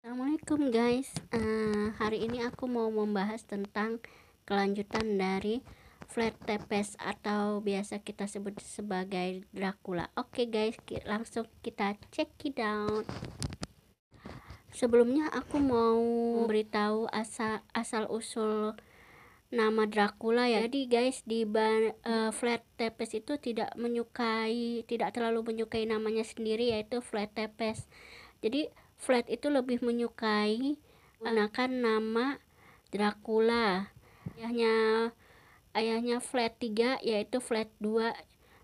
Assalamualaikum guys. Hari ini aku mau membahas tentang kelanjutan dari Vlad Tepes atau biasa kita sebut sebagai Dracula. Oke guys, langsung kita check it out. Sebelumnya aku mau memberitahu asal usul nama Dracula ya. Jadi guys, Vlad Tepes itu tidak terlalu menyukai namanya sendiri, yaitu Vlad Tepes. Jadi Vlad itu lebih menyukai menggunakan nama Dracula. Ayahnya Vlad III yaitu Vlad II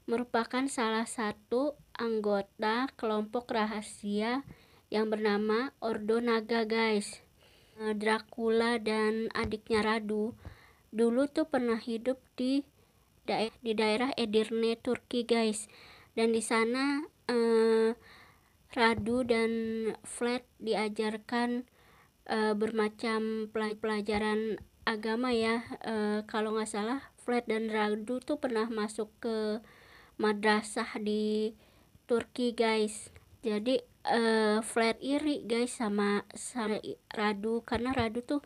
merupakan salah satu anggota kelompok rahasia yang bernama Ordo Naga guys. Dracula dan adiknya Radu dulu tuh pernah hidup di daerah Edirne, Turki guys. Dan di sana Radu dan Vlad diajarkan bermacam pelajaran agama ya. Kalau nggak salah Vlad dan Radu tuh pernah masuk ke madrasah di Turki guys. Jadi Vlad iri guys sama Radu, karena Radu tuh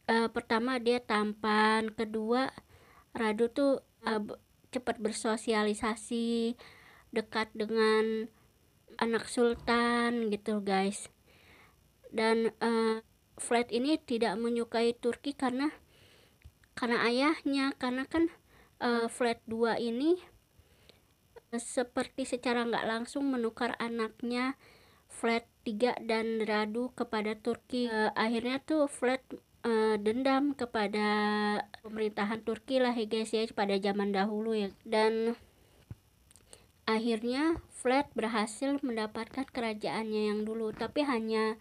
pertama dia tampan, kedua Radu tuh cepat bersosialisasi, dekat dengan anak sultan gitu guys. Dan Vlad ini tidak menyukai Turki karena ayahnya, karena kan Vlad II ini seperti secara nggak langsung menukar anaknya Vlad III dan Radu kepada Turki. Akhirnya tuh Vlad dendam kepada pemerintahan Turki lah ya guys ya, pada zaman dahulu ya. Dan akhirnya Vlad berhasil mendapatkan kerajaannya yang dulu, tapi hanya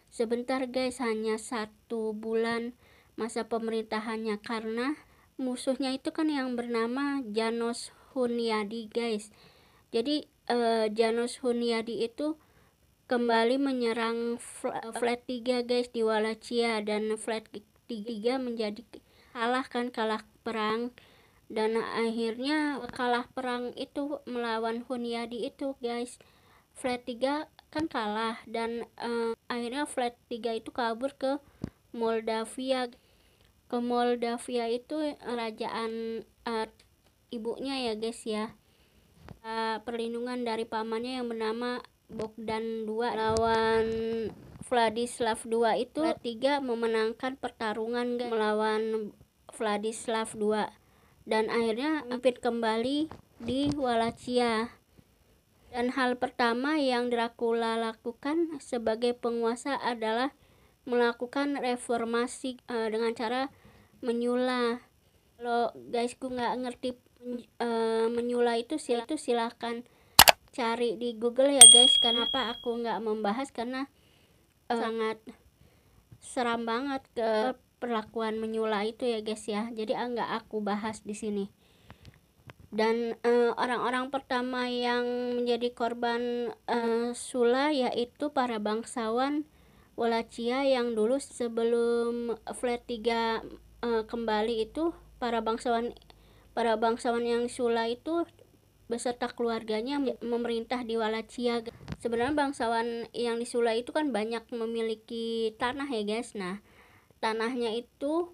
sebentar guys, hanya 1 bulan masa pemerintahannya, karena musuhnya itu kan yang bernama Janos Hunyadi guys. Jadi Janos Hunyadi itu kembali menyerang Vlad III guys di Wallachia, dan Vlad III menjadi kalah perang, dan akhirnya kalah perang itu melawan Hunyadi itu guys. Vlad III kan kalah, dan akhirnya Vlad III itu kabur ke Moldavia. Itu kerajaan ibunya ya guys ya. Perlindungan dari pamannya yang bernama Bogdan II lawan Vladislav II itu Vlad III memenangkan pertarungan melawan Vladislav II, dan akhirnya memimpin kembali di Wallachia. Dan hal pertama yang Dracula lakukan sebagai penguasa adalah melakukan reformasi dengan cara menyula. Kalau guysku nggak ngerti menyula itu silahkan cari di Google ya guys. Kenapa aku nggak membahas, karena sangat seram banget ke perlakuan menyula itu ya guys ya. Jadi nggak aku bahas di sini. Dan orang-orang pertama yang menjadi korban sula yaitu para bangsawan Wallachia yang dulu sebelum Vlad III kembali itu, para bangsawan yang sula itu beserta keluarganya memerintah di Wallachia. Sebenarnya bangsawan yang di Sula itu kan banyak memiliki tanah ya guys. Nah, tanahnya itu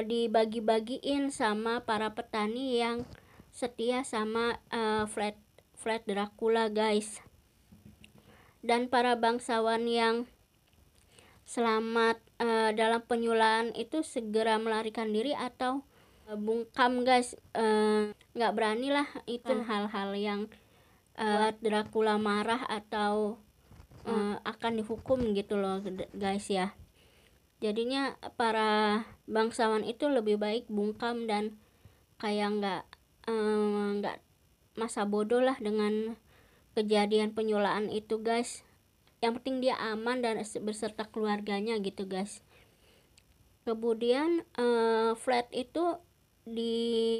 dibagi-bagiin sama para petani yang setia sama Vlad Dracula guys. Dan para bangsawan yang selamat dalam penyulaan itu segera melarikan diri atau bungkam guys. Nggak berani lah itu hal-hal yang buat Dracula marah atau akan dihukum gitu loh guys ya. Jadinya para bangsawan itu lebih baik bungkam dan kayak nggak masa bodoh lah dengan kejadian penyulaan itu guys. Yang penting dia aman dan beserta keluarganya gitu guys. Kemudian Vlad itu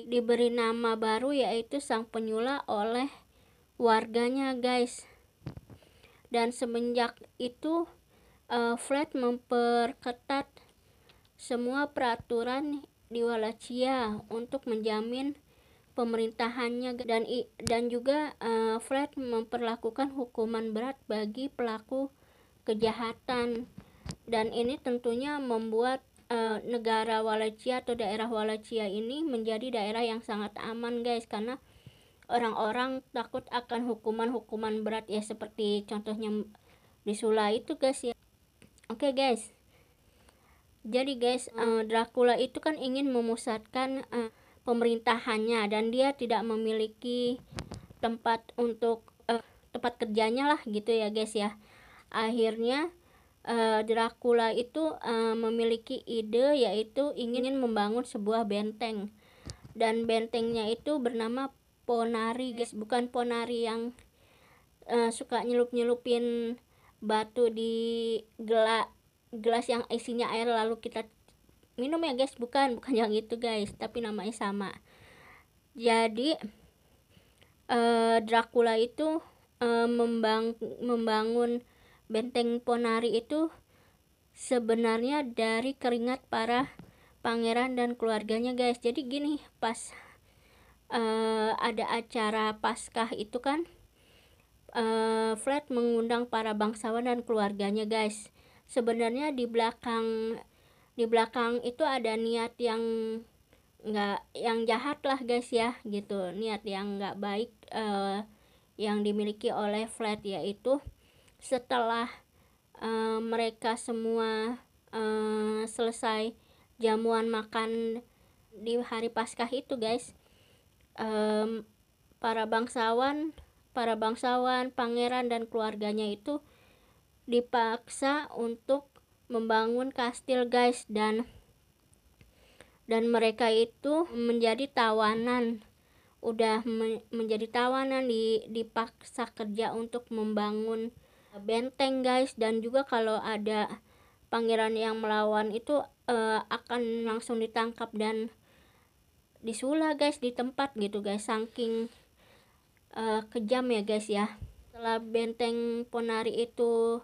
diberi nama baru yaitu Sang Penyula oleh warganya guys. Dan semenjak itu Vlad memperketat semua peraturan di Wallachia untuk menjamin pemerintahannya, dan juga Vlad memperlakukan hukuman berat bagi pelaku kejahatan, dan ini tentunya membuat negara Wallachia atau daerah Wallachia ini menjadi daerah yang sangat aman guys, karena orang-orang takut akan hukuman berat ya, seperti contohnya di Sula itu guys ya. Oke guys, jadi guys, Dracula itu kan ingin memusatkan pemerintahannya, dan dia tidak memiliki tempat untuk tempat kerjanya lah gitu ya guys ya. Akhirnya Dracula itu memiliki ide, yaitu ingin membangun sebuah benteng, dan bentengnya itu bernama Ponari guys, bukan Ponari yang suka nyelup-nyelupin batu di gelas yang isinya air lalu kita minum ya guys, bukan yang itu guys, tapi namanya sama. Jadi Dracula itu membangun benteng Ponari itu sebenarnya dari keringat para pangeran dan keluarganya guys. Jadi gini, pas ada acara Paskah itu kan Vlad mengundang para bangsawan dan keluarganya guys. Sebenarnya di belakang itu ada niat yang jahat lah guys ya gitu, niat yang nggak baik yang dimiliki oleh Vlad, yaitu setelah mereka semua selesai jamuan makan di hari Paskah itu guys, para bangsawan, pangeran dan keluarganya itu dipaksa untuk membangun kastil guys, dan mereka itu menjadi tawanan, menjadi tawanan, dipaksa kerja untuk membangun benteng guys. Dan juga kalau ada pangeran yang melawan itu akan langsung ditangkap dan disula guys di tempat gitu guys, saking kejam ya guys ya. Setelah benteng Ponari itu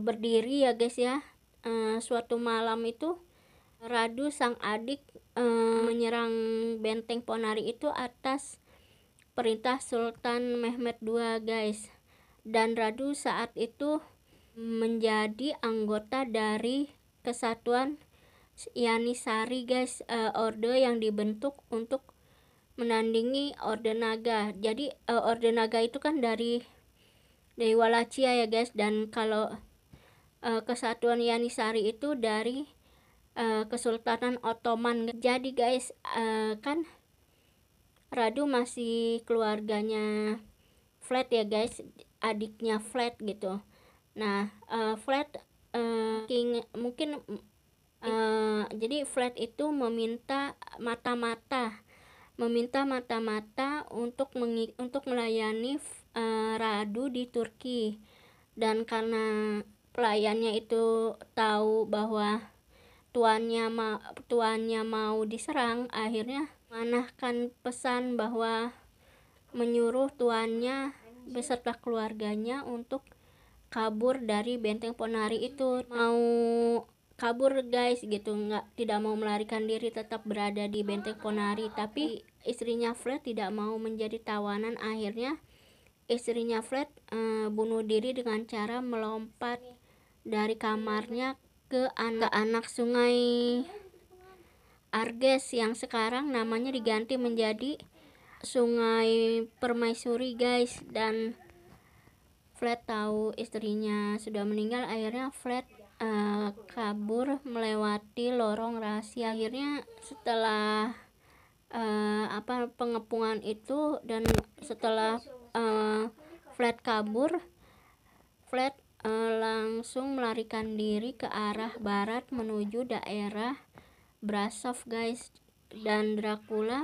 berdiri ya guys ya, suatu malam itu Radu sang adik menyerang benteng Ponari itu atas perintah Sultan Mehmed II guys, dan Radu saat itu menjadi anggota dari kesatuan Yanisari guys, orde yang dibentuk untuk menandingi Orde Naga. Jadi Orde Naga itu kan dari Wallachia ya guys, dan kalau kesatuan Yanisari itu dari Kesultanan Ottoman. Jadi guys, kan Radu masih keluarganya Vlad ya guys, adiknya Vlad gitu. Nah Vlad mungkin jadi Vlad itu meminta mata-mata untuk melayani Radu di Turki, dan karena pelayannya itu tahu bahwa tuannya mau diserang, akhirnya manahkan pesan bahwa menyuruh tuannya beserta keluarganya untuk kabur dari benteng Ponari itu, mau kabur guys gitu, tidak mau melarikan diri, tetap berada di benteng Ponari. Tapi istrinya Vlad tidak mau menjadi tawanan. Akhirnya istrinya Vlad bunuh diri dengan cara melompat dari kamarnya ke anak sungai Arges yang sekarang namanya diganti menjadi Sungai Permaisuri guys. Dan Vlad tahu istrinya sudah meninggal, akhirnya Vlad kabur melewati lorong rahasia. Akhirnya setelah pengepungan itu, dan setelah Vlad kabur, Vlad langsung melarikan diri ke arah barat menuju daerah Brasov guys, dan Dracula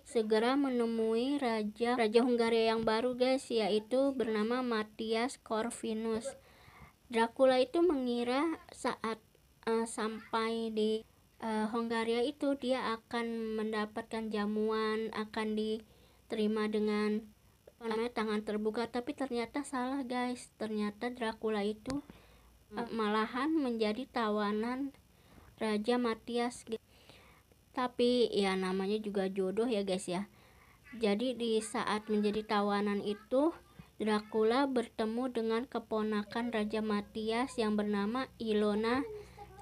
segera menemui raja Hungaria yang baru guys, yaitu bernama Matthias Corvinus. Dracula itu mengira saat sampai di Hungaria itu dia akan mendapatkan jamuan, akan diterima dengan tangan terbuka, tapi ternyata salah guys. Ternyata Dracula itu malahan menjadi tawanan Raja Matthias gitu. Tapi ya namanya juga jodoh ya guys ya. Jadi di saat menjadi tawanan itu, Dracula bertemu dengan keponakan Raja Matias yang bernama Ilona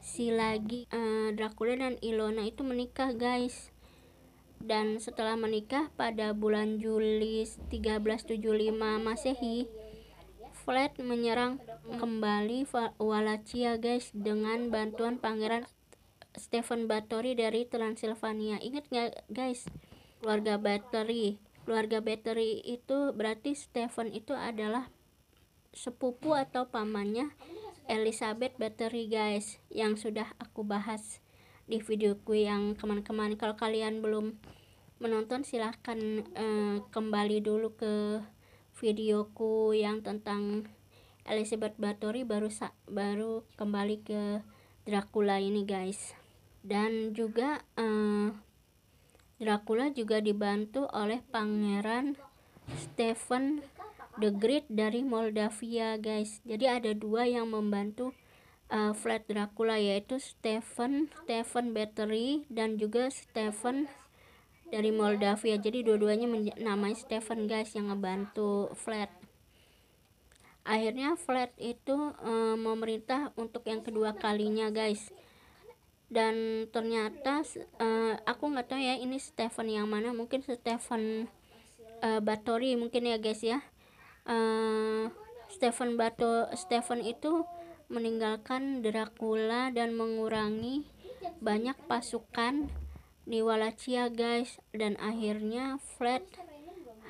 Silagi. Dracula dan Ilona itu menikah guys, dan setelah menikah pada bulan Juli 1375 Masehi, Vlad menyerang kembali Wallachia guys dengan bantuan Pangeran Stefan Batory dari Transilvania. Ingat nggak guys, keluarga Batory itu berarti Stefan itu adalah sepupu atau pamannya Elizabeth Batory guys, yang sudah aku bahas di videoku yang kemarin-kemarin. Kalau kalian belum menonton, silahkan kembali dulu ke videoku yang tentang Elizabeth Batory, baru kembali ke Dracula ini guys. Dan juga Dracula juga dibantu oleh Pangeran Stephen the Great dari Moldavia guys. Jadi ada dua yang membantu Vlad Dracula, yaitu Stephen Batory dan juga Stephen dari Moldavia. Jadi dua-duanya namanya Stephen guys yang ngebantu Vlad. Akhirnya Vlad itu memerintah untuk yang kedua kalinya guys. Dan ternyata aku nggak tahu ya ini Stephen yang mana, mungkin Stephen Batory mungkin ya guys ya. Stephen itu meninggalkan Dracula dan mengurangi banyak pasukan di Wallachia guys, dan akhirnya Vlad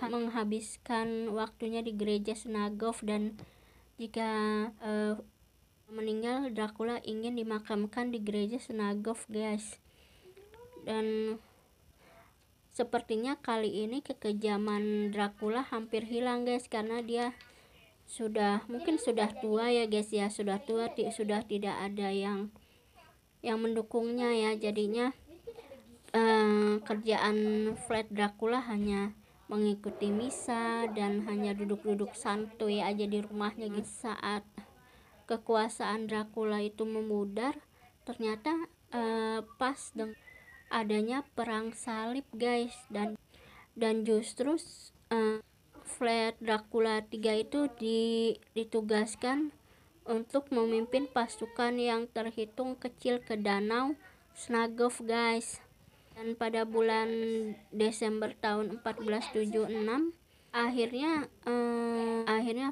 menghabiskan waktunya di gereja Snagov, dan jika meninggal Dracula ingin dimakamkan di gereja Snagov guys. Dan sepertinya kali ini kekejaman Dracula hampir hilang guys, karena dia mungkin sudah tua ya guys ya, sudah tua, sudah tidak ada yang mendukungnya ya. Jadinya kerjaan Vlad Dracula hanya mengikuti misa dan hanya duduk-duduk santuy aja di rumahnya gitu. Saat kekuasaan Dracula itu memudar, ternyata pas dengan adanya perang salib guys, dan justru Vlad Dracula III itu ditugaskan untuk memimpin pasukan yang terhitung kecil ke danau Snagov guys. Dan pada bulan Desember tahun 1476 akhirnya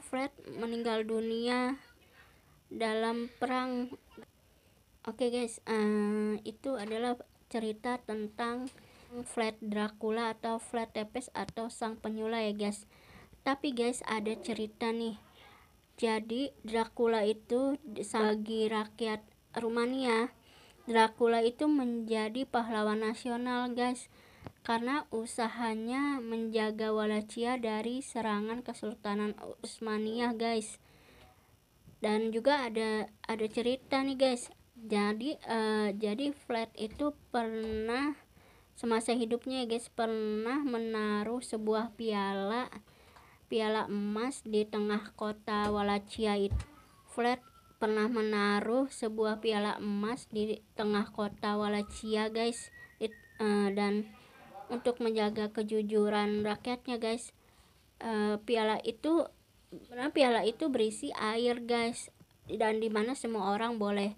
Vlad meninggal dunia dalam perang. Oke guys, itu adalah cerita tentang Vlad Dracula atau Vlad Tepes atau sang penyulah ya guys. Tapi guys, ada cerita nih. Jadi Dracula itu bagi rakyat Rumania, Dracula itu menjadi pahlawan nasional guys, karena usahanya menjaga Wallachia dari serangan Kesultanan Utsmaniyah guys. Dan juga ada cerita nih guys. Jadi Vlad itu pernah semasa hidupnya ya guys, pernah menaruh sebuah piala emas di tengah kota Wallachia itu. Vlad pernah menaruh sebuah piala emas di tengah kota Wallachia guys. Dan untuk menjaga kejujuran rakyatnya guys, piala itu berisi air guys, dan dimana semua orang boleh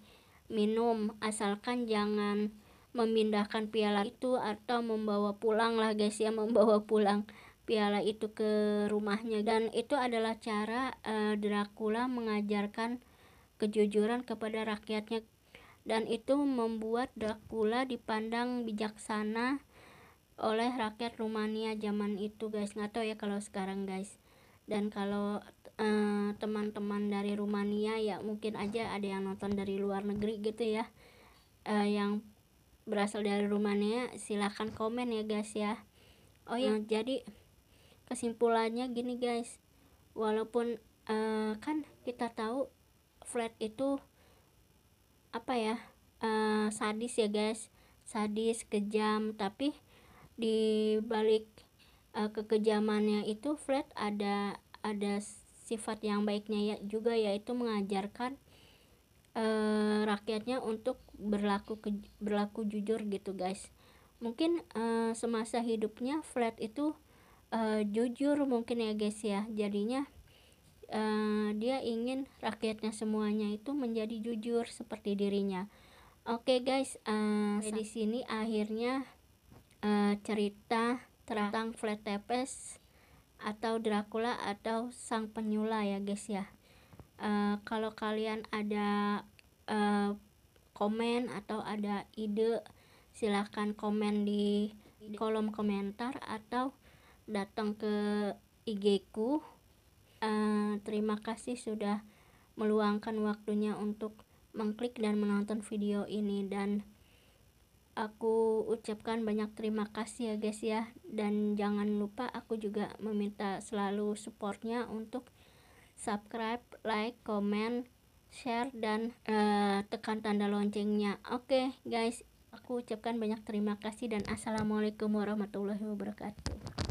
minum asalkan jangan memindahkan piala itu atau membawa pulang lah guys ya, membawa pulang piala itu ke rumahnya. Dan itu adalah cara Dracula mengajarkan kejujuran kepada rakyatnya, dan itu membuat Dracula dipandang bijaksana oleh rakyat Rumania zaman itu guys. Nggak tahu ya kalau sekarang guys. Dan kalau teman-teman dari Rumania ya, mungkin aja ada yang nonton dari luar negeri gitu ya, yang berasal dari Rumania, silahkan komen ya guys ya. Oh ya, jadi kesimpulannya gini guys, walaupun kan kita tahu Vlad itu apa ya, sadis ya guys, sadis, kejam, tapi di balik kekejamannya itu Vlad ada sifat yang baiknya ya juga, yaitu mengajarkan rakyatnya untuk berlaku jujur gitu guys. Mungkin semasa hidupnya Vlad itu jujur mungkin ya guys ya, jadinya dia ingin rakyatnya semuanya itu menjadi jujur seperti dirinya. Oke guys, di sini akhirnya cerita tentang Vlad Tepes atau Dracula atau sang penyula ya guys ya. Kalau kalian ada komen atau ada ide, silahkan komen di kolom komentar atau datang ke IG ku. Terima kasih sudah meluangkan waktunya untuk mengklik dan menonton video ini, dan aku ucapkan banyak terima kasih ya guys ya. Dan jangan lupa aku juga meminta selalu supportnya untuk subscribe, like, comment, share, dan tekan tanda loncengnya. Oke guys, aku ucapkan banyak terima kasih dan assalamualaikum warahmatullahi wabarakatuh.